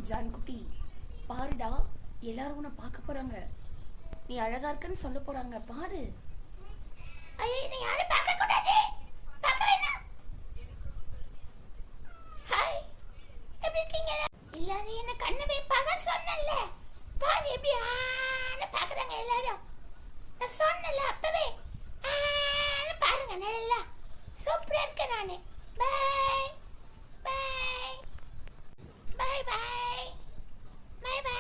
John குட்டி பாருடா, எல்லாரும் உன்னை பார்க்க போறாங்க. நீ அழகா இருக்கன்னு சொல்ல போறாங்க, பாரு. ஐயே, நீ யாரும் பார்க்க கூடாது, பார்க்க வேணாம். ஹாய், எப்படி இருக்கீங்க? எல்லாரும் என்ன கண்ணு வைப்பாங்க சொன்னல, பாரு எப்படி ஆன பாக்குறாங்க எல்லாரும். நான் சொன்னல அப்பவே ஆன பாருங்க, நல்லா சூப்பரா இருக்க நானு. Bye bye bye bye bye bye.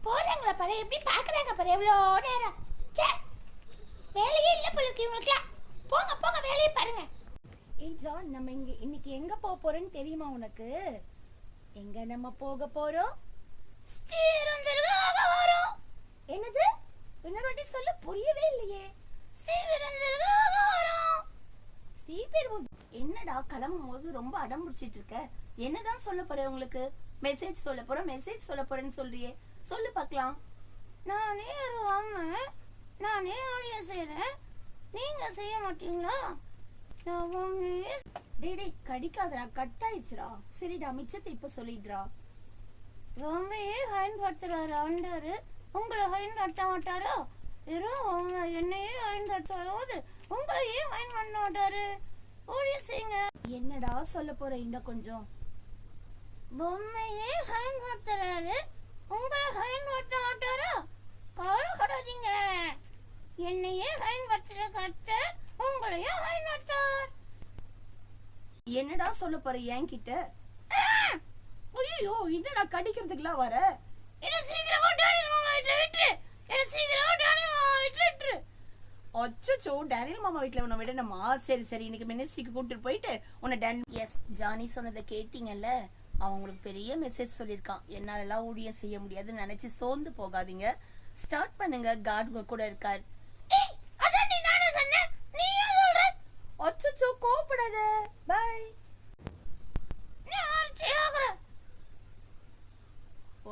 போறாங்களா பாரு, எப்படி பாக்குறாங்க பாரு, எவ்வளோ நேரம். சே, வேலையே இல்லை போல இருக்கு இவங்களுக்குலாம். போங்க போங்க, வேலையை பாருங்க. ஏய் ஜான், நம்ம இன்னைக்கு எங்க போக போறோம்னு தெரியுமா உனக்கு? எங்க நம்ம போக போறோம்? ஸ்ரீவிருந்தலுக்காக வரோம். என்னது? இன்னொரு வாட்டி சொல்ல, புரியவே இல்லையே. ஸ்ரீவிருந்தலுக்காக வரோம். ஸ்ரீபெரும்புதூர். என்னடா கிளம்பும் போது ரொம்ப அடம் பிடிச்சிட்டு இருக்க? என்னதான் சொல்ல போற? உங்களுக்கு மெசேஜ் சொல்ல போறேன், மெசேஜ் சொல்ல போறேன்னு சொல்றியே, சொல்லு பார்க்கலாம். நானே வாங்க, நானே ஆடியோ செய்யறேன், நீங்க செய்ய மாட்டீங்களா? டேய் கடிக்காதடா, கட் ஆயிடுச்சுடா. சரிடா, மிச்சத்தை இப்ப சொல்லிடுறா. ரொம்பவே பயன்படுத்துறாரு ஆண்டாரு, உங்களை பயன்படுத்த மாட்டாரா? வெறும் அவங்க என்னையே பயன்படுத்தாது, உங்களை ஏன் பயன் பண்ண மாட்டாரு? ஓடிய செய்யுங்க. என்னடா சொல்ல போற இன்னும் கொஞ்சம்? பொம்மையே பயன்படுத்துறாரு, உங்களை பயன்படுத்த மாட்டாரா? கவலைப்படாதீங்க, என்னையே பயன்படுத்துற கட்ட உங்களையே பயன்படுத்தார். என்னடா சொல்ல போற என்கிட்ட? ஐயோ, என்னடா கடிக்கிறதுக்குலாம் வர? என்ன சீக்கிரமா டேனியல் மாமா வீட்ல விட்டுரு, என்ன சீக்கிரமா டேனியல் மாமா வீட்ல விட்டுரு. அச்சச்சோ, டேனியல் மாமா வீட்ல உன்னை விடணுமா? சரி சரி, இன்னைக்கு மினிஸ்ட்ரிக்கு கூட்டிட்டு போயிட்டு உன்னை எஸ், ஜானி சொன்னதை கேட்டீங்கல்ல? அவங்களுக்கு பெரிய மெசேஜ் சொல்லியிருக்கான். என்னாலலாம் ஊழியம் செய்ய முடியாதுன்னு நினைச்சு சோர்ந்து போகாதீங்க, ஸ்டார்ட் பண்ணுங்க, காட் உங்க கூட இருக்கார். அச்சச்சோ, கோபப்படாத, பை.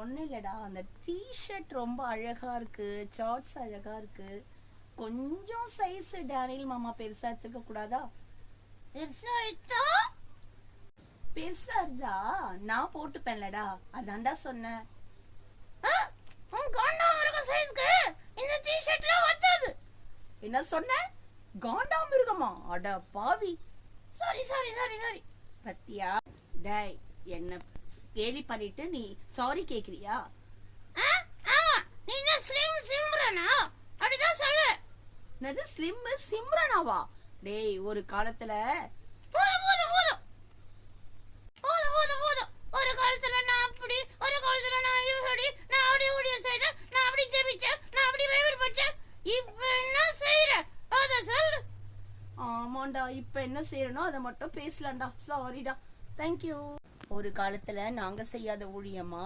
ஒண்ணு இல்லடா, அந்த டிஷர்ட் ரொம்ப அழகா இருக்கு, ஷார்ட்ஸ் அழகா இருக்கு, கொஞ்சம் சைஸ் டேனியல் மாமா பெருசா எடுத்துக்க கூடாதா? பெருசா இருந்தா நான் போட்டுப்பேன்லடா, அதான்டா சொன்னேன். என்ன சொன்ன? காண்டாமிருகமா? அட பாவி, சாரி சாரி சாரி சாரி. பத்தியா டேய், என்ன கேலி பண்ணிட்டு நீ சாரி கேக்குறியா? நீ என்ன ஸ்லிம் சிம்ரனா? அப்படிதான் சொல்லு. என்னது ஸ்லிம் சிம்ரனாவா? டேய், ஒரு காலத்துல ஒரு காலத்துல நான் அப்படி, ஒரு காலத்துல நான் இப்படி, நான் அப்படி ஊழிய செய்தேன், நான் அப்படி ஜெபிச்சேன், நான் அப்படி பைபிள் படிச்சேன். இப்ப என்ன செய்யற அத சொல்லு. ஆமாண்டா, இப்ப என்ன செய்யறனோ அதை மட்டும் பேசலாம்டா. சாரிடா, தேங்க்யூ. ஒரு காலத்துல நாங்க செய்யாத ஊழியமா,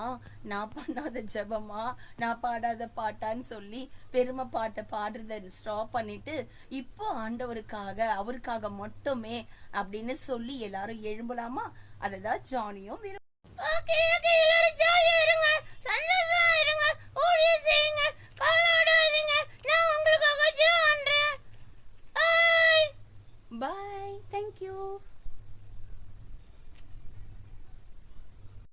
நான் பண்ணாத ஜெபமா, நான் பாடாத பாட்டான்னு சொல்லி பெருமை பாட்டை பாடுறத ஸ்டாப் பண்ணிட்டு இப்போ ஆண்டவருக்காக, அவருக்காக மட்டுமே அப்படின்னு சொல்லி எல்லாரும் எழும்பலாமா? அததான் ஜானியும் எல்லாரும் ஜாலியா இருங்க, சந்தோஷமா இருங்க.